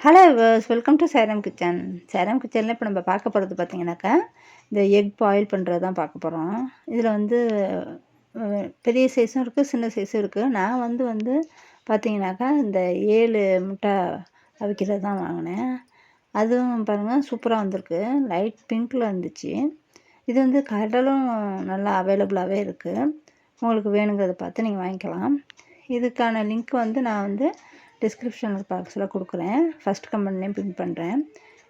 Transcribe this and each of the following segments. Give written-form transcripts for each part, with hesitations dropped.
Hello viewers, welcome to Sairam kitchen. Sairam கிச்சனில் இப்போ நம்ம பார்க்க போகிறது பார்த்தீங்கன்னாக்கா, இந்த எக் பாயில் பண்ணுறது தான் பார்க்க போகிறோம். இதில் வந்து பெரிய சைஸும் இருக்குது, சின்ன சைஸும் இருக்குது. நான் வந்து பார்த்தீங்கன்னாக்கா இந்த 7 முட்டை அவிக்கிறது தான் வாங்கினேன். அதுவும் பாருங்கள் சூப்பராக வந்திருக்கு. லைட் பிங்க்கில் இருந்துச்சு. இது வந்து கடையிலும் நல்லா அவைலபிளாகவே இருக்குது. உங்களுக்கு வேணுங்கிறத பார்த்து நீங்கள் வாங்கிக்கலாம். இதுக்கான லிங்க் வந்து நான் வந்து டிஸ்கிரிப்ஷனில் பாக்ஸில் கொடுக்குறேன். ஃபஸ்ட் கமெண்ட் நேம் பின் பண்ணுறேன்.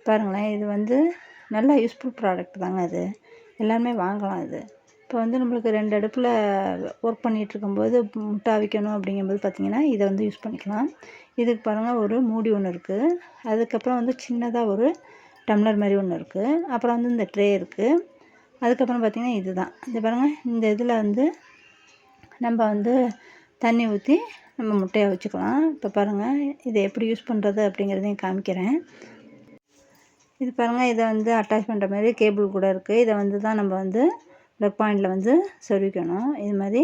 பாருங்களேன், இது வந்து நல்லா யூஸ்ஃபுல் ப்ராடக்ட் தாங்க. இது எல்லாருமே வாங்கலாம். இது இப்போ வந்து நம்மளுக்கு 2 அடுப்பில் ஒர்க் பண்ணிகிட்ருக்கும்போது முட்டை அவிக்கணும் அப்படிங்கும்போது பார்த்திங்கன்னா இதை வந்து யூஸ் பண்ணிக்கலாம். இதுக்கு பாருங்கள் ஒரு மூடி ஒன்று இருக்குது. அதுக்கப்புறம் வந்து சின்னதாக ஒரு டம்ளர் மாதிரி ஒன்று இருக்குது. அப்புறம் வந்து இந்த ட்ரே இருக்குது. அதுக்கப்புறம் பார்த்திங்கன்னா இது தான். இது பாருங்கள், இந்த இதில் வந்து நம்ம வந்து தண்ணி ஊற்றி நம்ம முட்டையை வச்சுக்கலாம். இப்போ பாருங்கள், இதை எப்படி யூஸ் பண்ணுறது அப்படிங்கிறதையும் காமிக்கிறேன். இது பாருங்கள், இதை வந்து அட்டாச் பண்ணுற மாதிரி கேபிள் கூட இருக்குது. இதை வந்து தான் நம்ம வந்து ப்ளக் பாயிண்டில் வந்து சொருவிக்கணும். இது மாதிரி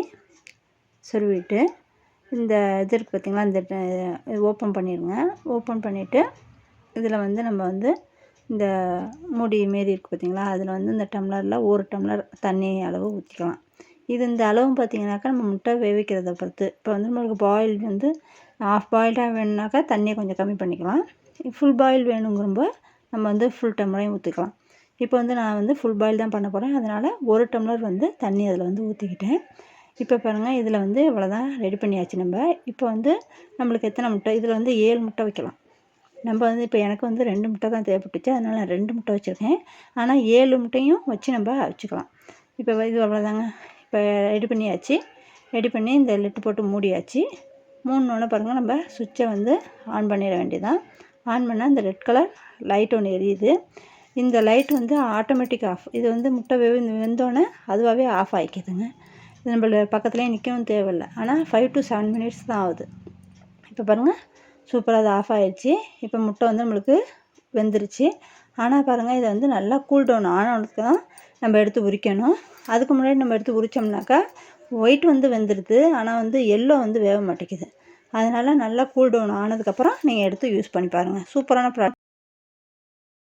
சொருவிட்டு இந்த இது இருக்குது பார்த்திங்களா, இந்த ஓப்பன் பண்ணிடுங்க. ஓப்பன் பண்ணிவிட்டு இதில் வந்து நம்ம வந்து இந்த மூடி மாரி இருக்குது பார்த்திங்களா, அதில் வந்து இந்த டம்ளரில் 1 டம்ளர் தண்ணி அளவு ஊற்றிக்கலாம். இது இந்த அளவு பார்த்திங்கனாக்கா நம்ம முட்டை வேவிக்கிறத பொறுத்து. இப்போ வந்து நம்மளுக்கு பாயில் வந்து ஆஃப் பாயில்டாக வேணும்னாக்கா தண்ணியை கொஞ்சம் கம்மி பண்ணிக்கலாம். ஃபுல் பாயில் வேணுங்கிறப்போ நம்ம வந்து ஃபுல் டம்ளரையும் ஊற்றிக்கலாம். இப்போ வந்து நான் வந்து ஃபுல் பாயில் தான் பண்ண போகிறேன். அதனால் 1 டம்ளர் வந்து தண்ணி அதில் வந்து ஊற்றிக்கிட்டேன். இப்போ பாருங்கள், இதில் வந்து இவ்வளோதான் ரெடி பண்ணியாச்சு. நம்ம இப்போ வந்து நம்மளுக்கு எத்தனை முட்டை, இதில் வந்து 7 முட்டை வைக்கலாம். நம்ம வந்து இப்போ எனக்கு வந்து 2 முட்டை தான் தேவைப்பட்டுச்சு. அதனால் நான் 2 முட்டை வச்சுருக்கேன். ஆனால் 7 முட்டையும் வச்சு நம்ம வச்சுக்கலாம். இப்போ இது அவ்வளோதாங்க. இப்போ ரெடி பண்ணியாச்சு. ரெடி பண்ணி இந்த லிட்டு போட்டு மூடியாச்சு. மூடினோடனே பாருங்கள், நம்ம சுவிட்சை வந்து ஆன் பண்ணிட வேண்டியதான். ஆன் பண்ணால் இந்த ரெட் கலர் லைட் ஒன்று எரியுது. இந்த லைட் வந்து ஆட்டோமேட்டிக் ஆஃப். இது வந்து முட்டை வெந்தோடனே அதுவாகவே ஆஃப் ஆகிக்குதுங்க. இது நம்மள பக்கத்துலேயே நிற்கவும் தேவையில்லை. ஆனால் 5 to 7 minutes தான் ஆகுது. இப்போ பாருங்கள், சூப்பராக அது ஆஃப் ஆகிடுச்சு. இப்போ முட்டை வந்து நம்மளுக்கு வெந்துருச்சு. ஆனால் பாருங்கள், இதை வந்து நல்லா கூல் டவுன் ஆனதுக்கு தான் நம்ம எடுத்து உரிக்கணும். அதுக்கு முன்னாடி நம்ம எடுத்து உரித்தோம்னாக்கா ஒயிட் வந்து வெந்துடுது, ஆனால் வந்து எல்லோ வந்து வேக மாட்டேங்குது. அதனால் நல்லா கூல் டவுன் ஆனதுக்கப்புறம் நீங்கள் எடுத்து யூஸ் பண்ணி பாருங்கள். சூப்பரான ப்ராடக்ட்.